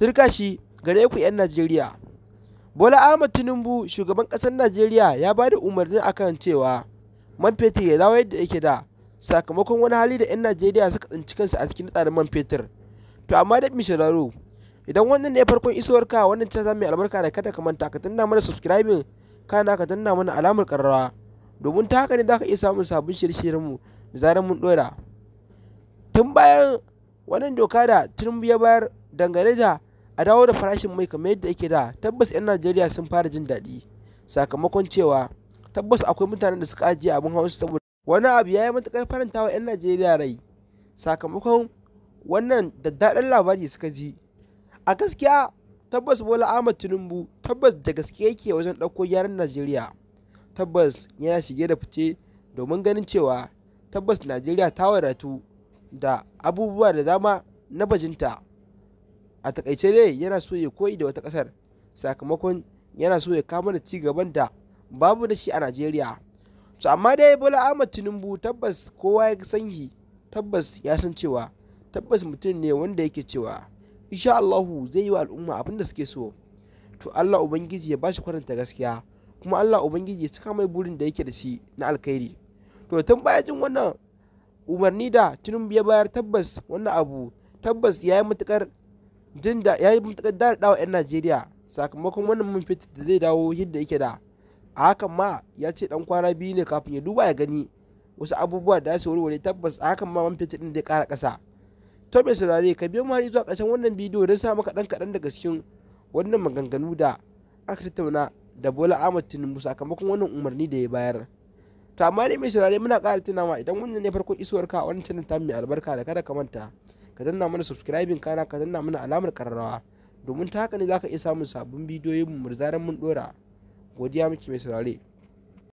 Turka shi gare ku 'yan Najeriya. Bola Ahmed Tinubu shugaban ƙasar Najeriya ya ba da umarni akan cewa man fetur ya dawo yadda yake da sakamakon wani hali da 'yan Najeriya suka tsinci kansu a cikin tsadar man fetur. To amma da mishalaro idan wannan ne farkon isowar ka wannan channel mai albarka da kada ka manta ka danna mana subscribing kana ka danna mana alamar karrawa domin ta haka ne za ka iya samun sabbin shirye-shiryenmu da zarar mun dora. Tun bayan wannan doka da Tinubu ya bayar dangane da a dawo da farashin mai kamar yadda yake da, tabbas 'yan Najeriya sun fara jin daɗi sakamakon cewa tabbas akwai mutanen da suka ajiye abin hawansu saboda wani abu ya yi matuƙar faranta wa 'yan Najeriya rai sakamakon wannan daddaɗan labari suka ji. A gaskiya tabbas Bola Ahmed Tinubu tabbas da gaske yake wajen ɗauko gyaran Najeriya, tabbas yana shige da fice domin ganin cewa tabbas Najeriya ta wadatu da abubuwa da dama na bajinta. A takaice dai yana so ya koyi da wata ƙasar sakamakon yana so ya kama da ci gaban da babu da shi a Najeriya. To amma dai Bola Ahmed Tinubu tabbas kowa ya san shi, tabbas ya san cewa tabbas mutum ne wanda yake cewa insha Allahu zai yi wa al'umma abin da suke so. To Allah Ubangiji ya bashi kwaranta gaskiya kuma Allah Ubangiji ya cika mai burin da yake da shi na alkhairi. To tun bayan jin wannan umarni da Tinubu ya bayar, tabbas wannan abu tabbas ya yi matuƙar daɗaɗawa 'yan Najeriya sakamakon wannan man fetur da zai dawo yadda yake da. A hakan ma ya ce ɗan kwana biyu ne kafin ya duba ya gani wasu abubuwa da su warware, tabbas a hakan ma man fetur ɗin zai ƙara ƙasa. To mai saurare ka biyo mu har zuwa ƙarshen wannan bidiyo don sa maka ɗan kaɗan daga cikin wannan maganganu da aka tattauna da Bola Ahmed Tinubu sakamakon wannan umarni da ya bayar. To amma dai mai saurare muna ƙara tunawa idan wannan ne farkon isowar ka a wannan channel ta mai albarka da kada ka manta ka danna mana subscribing kana ka danna mana alamar kararrawa domin ta haka ne za ka iya samun sabbin bidiyoyin mu da zarar mun dora. Godiya muke mai saurare.